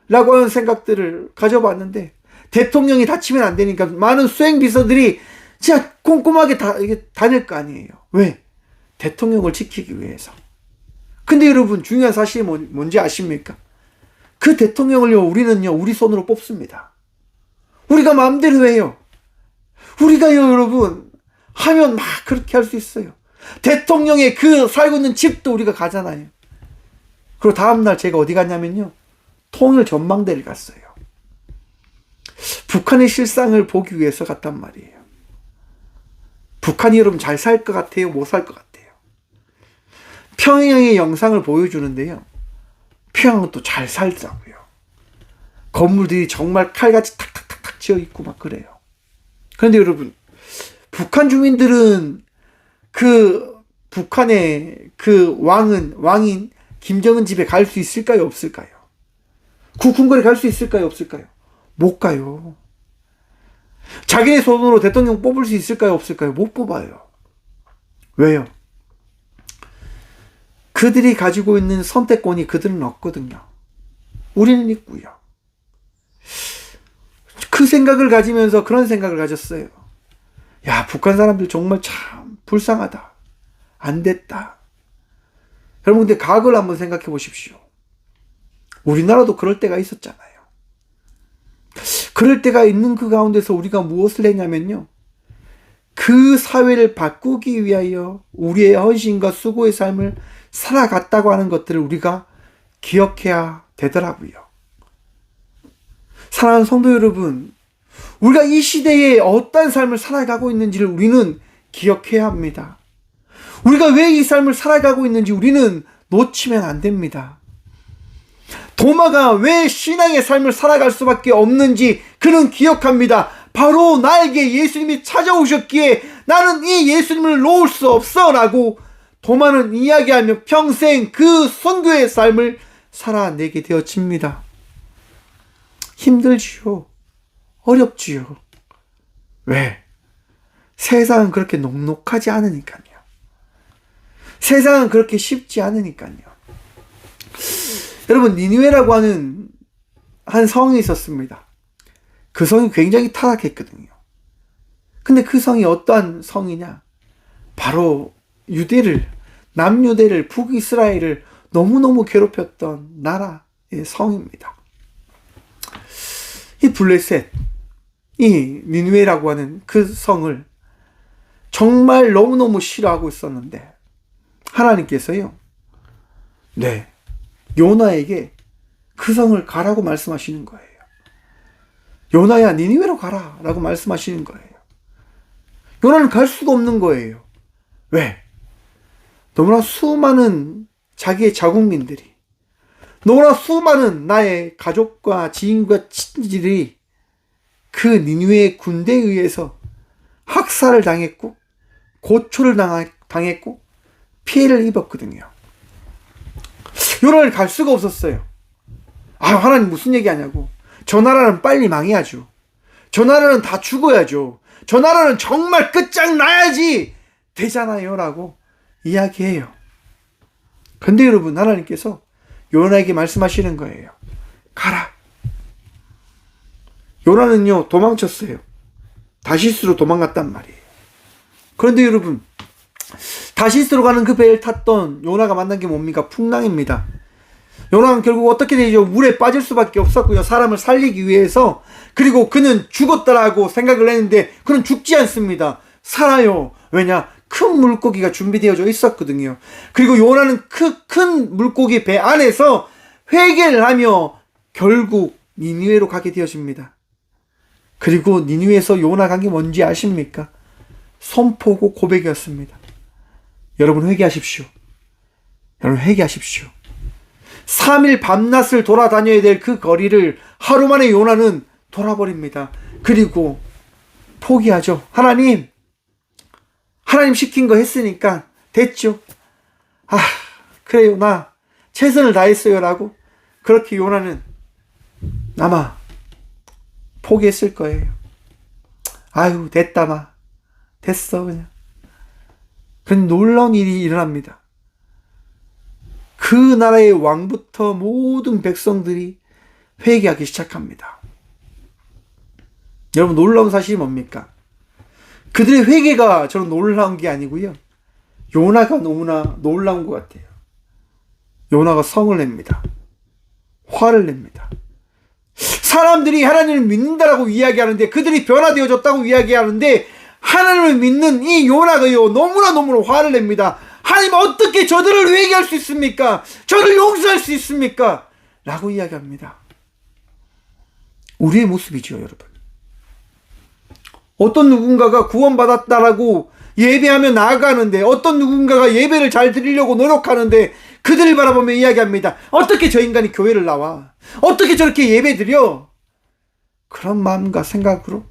라고 하는 생각들을 가져봤는데, 대통령이 다치면 안 되니까 많은 수행비서들이 진짜 꼼꼼하게 다닐 거 아니에요. 왜? 대통령을 지키기 위해서. 근데 여러분, 중요한 사실이 뭔지 아십니까? 그 대통령을요, 우리는요, 우리 손으로 뽑습니다. 우리가 마음대로 해요. 우리가요, 여러분, 하면 막 그렇게 할 수 있어요. 대통령의 그 살고 있는 집도 우리가 가잖아요. 그리고 다음날 제가 어디 갔냐면요, 통일 전망대를 갔어요. 북한의 실상을 보기 위해서 갔단 말이에요. 북한이 여러분 잘 살 것 같아요? 못 살 것 같아요? 평양의 영상을 보여주는데요, 평양은 또 잘 살더라고요. 건물들이 정말 칼같이 탁탁탁탁 지어 있고 막 그래요. 그런데 여러분, 북한 주민들은 그 북한의 그 왕인 김정은 집에 갈 수 있을까요? 없을까요? 국군거리 갈 수 있을까요? 없을까요? 못 가요. 자기네 손으로 대통령 뽑을 수 있을까요? 없을까요? 못 뽑아요. 왜요? 그들이 가지고 있는 선택권이 그들은 없거든요. 우리는 있고요. 그 생각을 가지면서 그런 생각을 가졌어요. 야, 북한 사람들 정말 참 불쌍하다. 안 됐다. 여러분, 근데 과거를 한번 생각해 보십시오. 우리나라도 그럴 때가 있었잖아요. 그럴 때가 있는 그 가운데서 우리가 무엇을 했냐면요, 그 사회를 바꾸기 위하여 우리의 헌신과 수고의 삶을 살아갔다고 하는 것들을 우리가 기억해야 되더라고요. 사랑하는 성도 여러분, 우리가 이 시대에 어떤 삶을 살아가고 있는지를 우리는 기억해야 합니다. 우리가 왜 이 삶을 살아가고 있는지 우리는 놓치면 안 됩니다. 도마가 왜 신앙의 삶을 살아갈 수밖에 없는지 그는 기억합니다. 바로 나에게 예수님이 찾아오셨기에 나는 이 예수님을 놓을 수 없어 라고 도마는 이야기하며 평생 그 선교의 삶을 살아내게 되어집니다. 힘들지요. 어렵지요. 왜? 세상은 그렇게 녹록하지 않으니까요. 세상은 그렇게 쉽지 않으니까요. 여러분, 니느웨라고 하는 한 성이 있었습니다. 그 성이 굉장히 타락했거든요. 근데 그 성이 어떠한 성이냐? 바로 남유대를, 북이스라엘을 너무너무 괴롭혔던 나라의 성입니다. 이 블레셋, 이 니느웨라고 하는 그 성을 정말 너무너무 싫어하고 있었는데 하나님께서요, 요나에게 그 성을 가라고 말씀하시는 거예요. 요나야, 니느웨로 가라 라고 말씀하시는 거예요. 요나는 갈 수가 없는 거예요. 왜? 너무나 수많은 자기의 자국민들이, 너무나 수많은 나의 가족과 지인과 친지들이 그 니느웨의 군대에 의해서 학살을 당했고 고초를 당했고 피해를 입었거든요. 요나를 갈 수가 없었어요. 하나님 무슨 얘기하냐고. 저 나라는 빨리 망해야죠. 저 나라는 다 죽어야죠. 저 나라는 정말 끝장나야지 되잖아요 라고 이야기해요. 근데 여러분, 하나님께서 요나에게 말씀하시는 거예요. 가라. 요나는요, 도망쳤어요. 다시스로 도망갔단 말이에요. 그런데 여러분, 다시스로 가는 그 배를 탔던 요나가 만난 게 뭡니까? 풍랑입니다. 요나는 결국 어떻게 되죠? 물에 빠질 수밖에 없었고요. 사람을 살리기 위해서. 그리고 그는 죽었다라고 생각을 했는데 그는 죽지 않습니다. 살아요. 왜냐? 큰 물고기가 준비되어져 있었거든요. 그리고 요나는 그 큰 물고기 배 안에서 회개를 하며 결국 니느웨로 가게 되어집니다. 그리고 니느웨에서 요나 간 게 뭔지 아십니까? 선포고 고백이었습니다. 여러분 회개하십시오. 여러분 회개하십시오. 3일 밤낮을 돌아다녀야 될 그 거리를 하루 만에 요나는 돌아버립니다. 그리고 포기하죠. 하나님 시킨 거 했으니까 됐죠. 그래요, 나 최선을 다했어요 라고 그렇게 요나는 아마 포기했을 거예요. 됐다, 됐어 그냥. 그런 놀라운 일이 일어납니다. 그 나라의 왕부터 모든 백성들이 회개하기 시작합니다. 여러분, 놀라운 사실이 뭡니까? 그들의 회개가 저는 놀라운 게 아니고요, 요나가 너무나 놀라운 것 같아요. 요나가 성을 냅니다. 화를 냅니다. 사람들이 하나님을 믿는다라고 이야기하는데, 그들이 변화되어졌다고 이야기하는데, 하나님을 믿는 이 요나가요, 너무나 화를 냅니다. 하나님, 어떻게 저들을 회개할 수 있습니까? 저를 용서할 수 있습니까? 라고 이야기합니다. 우리의 모습이죠, 여러분. 어떤 누군가가 구원받았다라고 예배하며 나아가는데, 어떤 누군가가 예배를 잘 드리려고 노력하는데 그들을 바라보며 이야기합니다. 어떻게 저 인간이 교회를 나와? 어떻게 저렇게 예배 드려? 그런 마음과 생각으로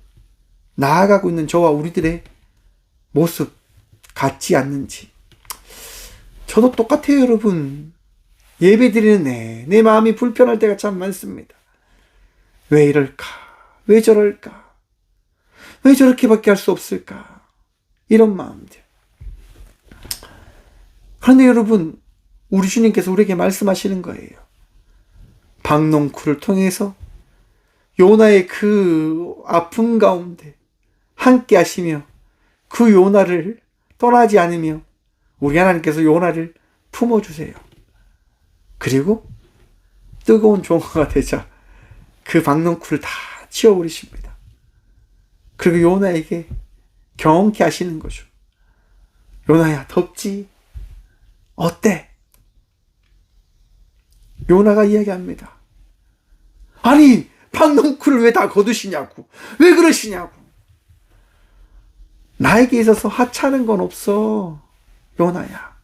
나아가고 있는 저와 우리들의 모습 같지 않는지. 저도 똑같아요, 여러분. 예배 드리는 내 마음이 불편할 때가 참 많습니다. 왜 이럴까? 왜 저럴까? 왜 저렇게밖에 할 수 없을까? 이런 마음들. 그런데 여러분, 우리 주님께서 우리에게 말씀하시는 거예요. 박농쿨을 통해서 요나의 그 아픔 가운데 함께 하시며 그 요나를 떠나지 않으며 우리 하나님께서 요나를 품어주세요. 그리고 뜨거운 종아가 되자 그 박농쿨을 다 치워버리십니다. 그리고 요나에게 경험케 하시는 거죠. 요나야, 덥지? 어때? 요나가 이야기합니다. 아니, 박농쿨을 왜 다 거두시냐고. 왜 그러시냐고. 나에게 있어서 하찮은 건 없어. 요나야,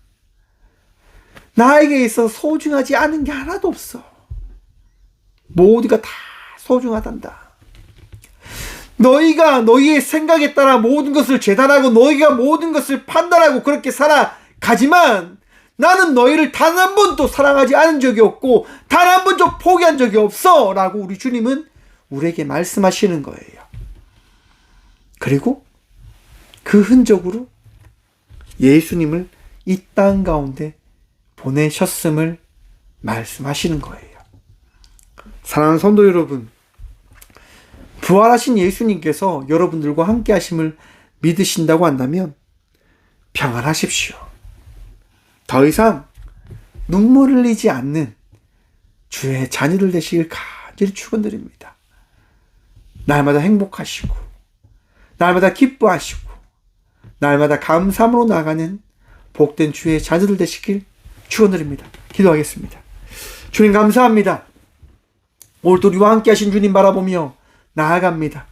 나에게 있어 소중하지 않은 게 하나도 없어. 모두가 다 소중하단다. 너희가 너희의 생각에 따라 모든 것을 재단하고 너희가 모든 것을 판단하고 그렇게 살아가지만 나는 너희를 단 한 번도 사랑하지 않은 적이 없고 단 한 번도 포기한 적이 없어 라고 우리 주님은 우리에게 말씀하시는 거예요. 그리고 그 흔적으로 예수님을 이 땅 가운데 보내셨음을 말씀하시는 거예요. 사랑하는 성도 여러분, 부활하신 예수님께서 여러분들과 함께 하심을 믿으신다고 한다면 평안하십시오. 더 이상 눈물 흘리지 않는 주의 자녀들 되시길 간절히 축원드립니다. 날마다 행복하시고 날마다 기뻐하시고 날마다 감사함으로 나가는 복된 주의 자녀들 되시길 축원드립니다. 기도하겠습니다. 주님 감사합니다. 오늘도 우리와 함께 하신 주님 바라보며 나아갑니다.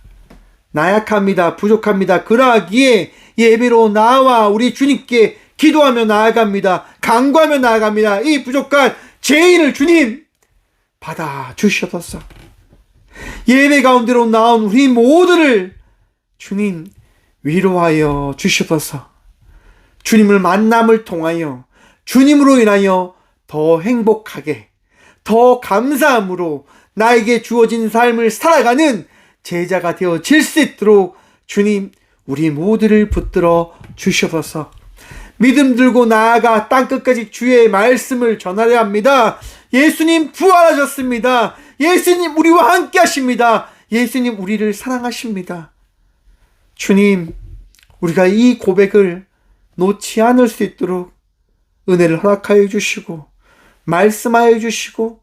나약합니다. 부족합니다. 그러하기에 예배로 나와 우리 주님께 기도하며 나아갑니다. 간구하며 나아갑니다. 이 부족한 죄인을 주님 받아 주시옵소서. 예배 가운데로 나온 우리 모두를 주님 위로하여 주시옵소서. 주님을 만남을 통하여 주님으로 인하여 더 행복하게 더 감사함으로 나에게 주어진 삶을 살아가는 제자가 되어질 수 있도록 주님 우리 모두를 붙들어 주시옵소서. 믿음 들고 나아가 땅끝까지 주의 말씀을 전하려 합니다. 예수님 부활하셨습니다. 예수님 우리와 함께 하십니다. 예수님 우리를 사랑하십니다. 주님 우리가 이 고백을 놓지 않을 수 있도록 은혜를 허락하여 주시고 말씀하여 주시고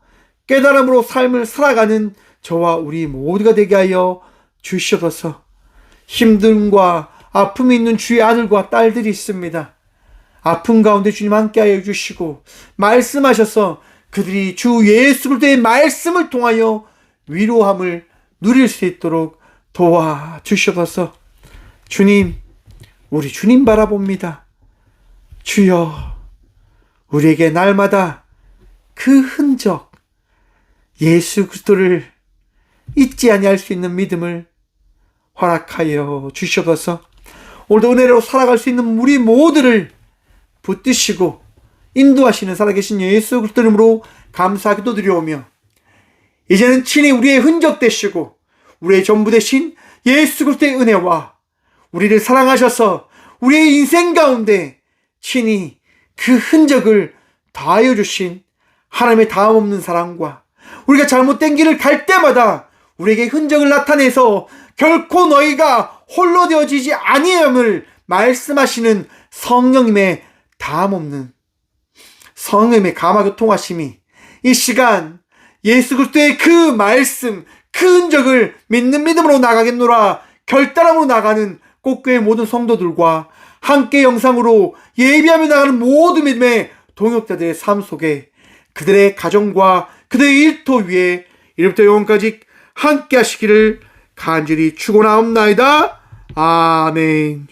깨달음으로 삶을 살아가는 저와 우리 모두가 되게 하여 주시옵소서. 힘듦과 아픔이 있는 주의 아들과 딸들이 있습니다. 아픔 가운데 주님 함께하여 주시고 말씀하셔서 그들이 주 예수 그리스도의 말씀을 통하여 위로함을 누릴 수 있도록 도와주시옵소서. 주님 우리 주님 바라봅니다. 주여 우리에게 날마다 그 흔적 예수 그리스도를 잊지 아니할 수 있는 믿음을 허락하여 주시옵소서. 오늘도 은혜로 살아갈 수 있는 우리 모두를 붙드시고 인도하시는 살아계신 예수 그리스도 이름으로 감사하기도 드려오며 이제는 친히 우리의 흔적 되시고 우리의 전부 되신 예수 그리스도의 은혜와 우리를 사랑하셔서 우리의 인생 가운데 친히 그 흔적을 다하여 주신 하나님의 다함없는 사랑과 우리가 잘못된 길을 갈 때마다 우리에게 흔적을 나타내서 결코 너희가 홀로 되어지지 아니함을 말씀하시는 성령님의 다함없는 성령님의 감화교 통하심이 이 시간 예수 그리스도의 그 말씀 그 흔적을 믿는 믿음으로 나가겠노라 결단함으로 나가는 꽃교회 모든 성도들과 함께 영상으로 예비하며 나가는 모든 믿음의 동역자들의 삶 속에 그들의 가정과 그들의 일터 위에 이름부터 영원까지 함께 하시기를 간절히 축원하옵나이다. 아멘.